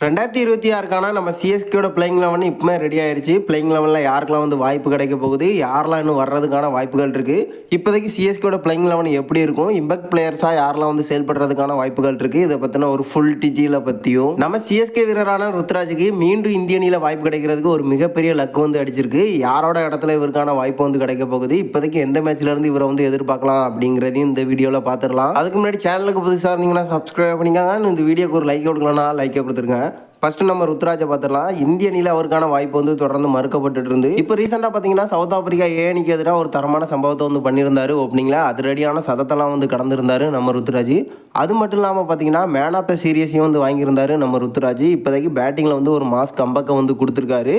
2026க்கான நம்ம சிஎஸ்கேயோட playing eleven இப்போமே ready ஆயிருச்சு. Playing லெவனில் யாருக்கெல்லாம் வந்து வாய்ப்பு கிடைக்க போகுது, யாரெல்லாம் இன்னும் வர்றதுக்கான வாய்ப்புகள் இருக்குது, இப்போதைக்கு சிஎஸ்கேயோட பிளேயிங் லெவன் எப்படி இருக்கும், இம்பேக்ட் பிளேயர்ஸாக யாரெல்லாம் வந்து செயல்படுறதுக்கான வாய்ப்புகள் இருக்குது, இதை பற்றின ஒரு ஃபுல் டீட்டெயிலை பற்றியும் நம்ம சிஎஸ்கே வீரரான ருத்ராஜுக்கு மீண்டும் இந்திய அணியில் வாய்ப்பு கிடைக்கிறதுக்கு ஒரு மிகப்பெரிய லக்கு வந்து அடிச்சிருக்கு. யாரோட இடத்துல இவருக்கான வாய்ப்பு வந்து கிடைக்க போகுது, இப்போதைக்கு எந்த மேட்ச்லேருந்து இவரை வந்து எதிர்பார்க்கலாம் அப்படிங்கிறதையும் இந்த வீடியோவில் பார்த்துடலாம். அதுக்கு முன்னாடி சேனலுக்கு புதுசாக இருந்தீங்கன்னா சப்ஸ்கிரைப் பண்ணிக்காங்க. இந்த வீடியோக்கு ஒரு லைக் கொடுக்கலன்னா லைக்கை கொடுத்துருங்க. ஃபர்ஸ்ட் நம்ம ருத்ராஜை பார்த்துடலாம். இந்திய அணியில் அவருக்கான வாய்ப்பு வந்து தொடர்ந்து மறுக்கப்பட்டு இருந்து இப்போ ரீசெண்டாக பார்த்தீங்கன்னா சவுத் ஆப்பிரிக்கா ஏணிக்கு எதிராக ஒரு தரமான சம்பவத்தை வந்து பண்ணியிருந்தாரு. ஓப்பனிங்கில் அதிரடியான சதத்தெல்லாம் வந்து கடந்திருந்தார் நம்ம ருத்ராஜ். அது மட்டும் இல்லாமல் பார்த்தீங்கன்னா மேன் ஆஃப் த சீரியஸையும் வந்து வாங்கியிருந்தாரு நம்ம ருத்ராஜ். இப்போதைக்கு பேட்டிங்கில் வந்து ஒரு மாஸ் கம்பக்கை வந்து கொடுத்துருக்காரு.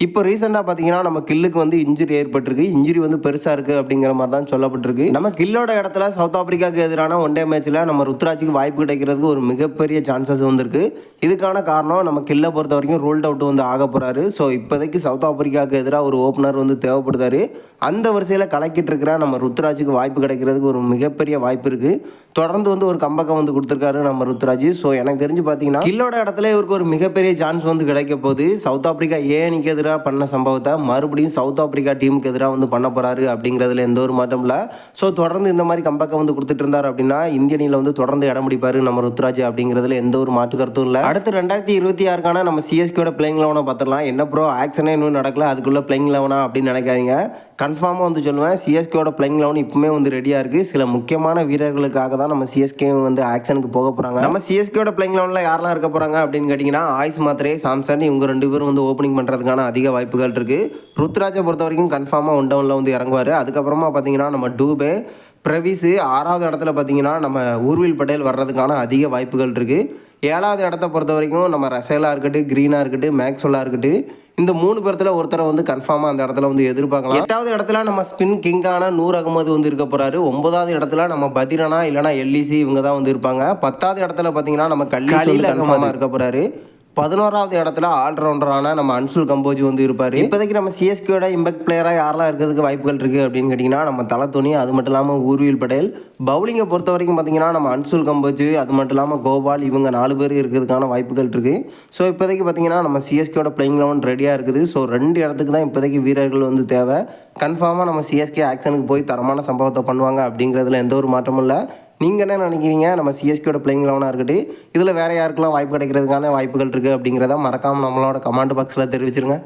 இப்போ ரீசெண்டாக பார்த்தீங்கன்னா நம்ம கில்லுக்கு வந்து இன்ஜுரி ஏற்பட்டிருக்கு. இன்ஜுரி வந்து பெருசாக இருக்குது அப்படிங்கிற மாதிரி தான் சொல்லப்பட்டிருக்கு. நம்ம கில்லோட இடத்துல சவுத் ஆப்பிரிக்காவுக்கு எதிரான ஒன் டே மேட்ச்சில் நம்ம ருத்ராஜுக்கு வாய்ப்பு கிடைக்கிறதுக்கு ஒரு மிகப்பெரிய சான்சஸ் வந்துருக்கு. இதுக்கான காரணம் நம்ம கில்லை பொறுத்த வரைக்கும் ரோல்ட் அவுட் வந்து ஆக போகிறாரு. ஸோ இப்போதைக்கு சவுத் ஆப்பிரிக்காவுக்கு எதிராக ஒரு ஓப்பனர் வந்து தேவைப்படுதாரு. அந்த வரிசையில் கலக்கிட்டு இருக்கிற நம்ம ருத்ராஜுக்கு வாய்ப்பு கிடைக்கிறதுக்கு ஒரு மிகப்பெரிய வாய்ப்பு இருக்குது. தொடர்ந்து வந்து ஒரு கம்பக்கம் வந்து கொடுத்துருக்காரு நம்ம ருத்ராஜ். ஸோ எனக்கு தெரிஞ்சு பார்த்தீங்கன்னா கில்லோட இடத்துல இவருக்கு ஒரு மிகப்பெரிய சான்ஸ் வந்து கிடைக்க போகுது. சவுத் ஆப்பிரிக்கா ஏணிக்கு எதிராக பண்ண சம்பவத்தை மறுபடியும் சவுத் ஆப்பிரிக்கா டீமுக்கு எதிராக வந்து பண்ண போகிறாரு அப்படிங்கிறதுல எந்த ஒரு மாற்றம் இல்லை. ஸோ தொடர்ந்து இந்த மாதிரி கம்பக்கம் வந்து கொடுத்துட்டு இருந்தார் அப்படின்னா இந்திய அணியில் வந்து தொடர்ந்து இடம் பிடிப்பார் நம்ம ருத்ராஜ் அப்படிங்கிறதுல எந்த ஒரு மாற்று கருத்தும் இல்லை. அடுத்து 2026க்கான நம்ம சிஎஸ்கேயோட பிளேயிங் லெவனை பார்த்துடலாம். என்ன ப்ரோ ஆக்ஷனே இன்னும் நடக்கல, அதுக்குள்ளே பிளேயிங் லெவனா அப்படின்னு நினைக்காதீங்க. கன்ஃபார்மாக வந்து சொல்லுவேன், சிஎஸ்கேயோட பிளேயிங் லெவன் இப்போமே வந்து ரெடியாக இருக்குது. சில முக்கியமான வீரர்களுக்காக தான் நம்ம சிஎஸ்கே வந்து ஆக்ஷனுக்கு போக போகிறாங்க. நம்ம சிஎஸ்கேயோட பிளேயிங் லெவனில் யாரெல்லாம் இருக்க போகிறாங்க அப்படின்னு கேட்டிங்கன்னா ஆயுஷ் மாத்ரே, சாம்சன் இவங்க 2 பேரும் வந்து ஓப்பனிங் பண்ணுறதுக்கான அதிக வாய்ப்புகள் இருக்குது. ருத்ராஜை பொறுத்த வரைக்கும் கன்ஃபார்மாக ஒன் டவுனில் வந்து இறங்குவார். அதுக்கப்புறமா பார்த்தீங்கன்னா நம்ம டூபே, பிரவிஸ், 6வது இடத்துல பார்த்தீங்கன்னா நம்ம ஊர்வில் பட்டேல் வர்றதுக்கான அதிக வாய்ப்புகள் இருக்குது. 7வது இடத்த பொறுத்த வரைக்கும் நம்ம ரசேலாக இருக்கட்டும், க்ரீனாக இருக்கட்டும், மேக்ஸ்வெல்லாக இருக்கட்டும், இந்த 3 பேர்த்தில் ஒருத்தரை வந்து கன்ஃபார்மாக அந்த இடத்துல வந்து எதிர்பார்க்கலாம். 8வது இடத்துல நம்ம ஸ்பின் கிங்கான நூர் அகமது வந்து இருக்க போகிறாரு. 9வது இடத்துல நம்ம பதிரனா இல்லைனா எல்இசி இவங்க தான் வந்து இருப்பாங்க. 10வது இடத்துல பார்த்தீங்கன்னா நம்ம கல்லியில் கன்ஃபார்மாக இருக்க போகிறாரு. 11வது இடத்துல ஆல்ரவுண்டரான நம்ம அன்சுல் கம்போஜ் வந்து இருப்பார். இப்போதைக்கு நம்ம சிஎஸ்கேயோட இம்பேக்ட் பிளேயராக யாரெல்லாம் இருக்கிறதுக்கு வாய்ப்புகள் இருக்குது அப்படின்னு கேட்டிங்கன்னா நம்ம தலத்தோனி, அது மட்டும் இல்லாமல் ஊர்வில் பட்டேல். பவுலிங்கை பொறுத்த வரைக்கும் பார்த்தீங்கன்னா நம்ம அன்சுல் கம்போஜ், அது மட்டும் இல்லாமல் கோபால், இவங்க 4 பேர் இருக்கிறதுக்கான வாய்ப்புகள் இருக்குது. ஸோ இப்போதைக்கு பார்த்தீங்கன்னா நம்ம சிஎஸ்கேயோட பிளேயிங் லெவன் ரெடியாக இருக்குது. ஸோ 2 இடத்துக்கு தான் இப்போதைக்கு வீரர்கள் வந்து தேவை. கன்ஃபார்மாக நம்ம சிஎஸ்கே ஆக்ஷனுக்கு போய் தரமான சம்பவத்தை பண்ணுவாங்க அப்படிங்கிறதுல எந்த ஒரு மாற்றமும் இல்லை. நீங்கள் என்ன நினைக்கிறீங்க? நம்ம சிஎஸ்கேயோட பிளேயிங் லெவனாக இருக்கட்டும், இதில் வேறு யாருக்கெல்லாம் வாய்ப்பு கிடைக்கிறதுக்கான வாய்ப்புகள் இருக்குது அப்படிங்கிறத மறக்காமல் நம்மளோட கமெண்ட் பாக்ஸில் தெரிவிச்சிருங்க.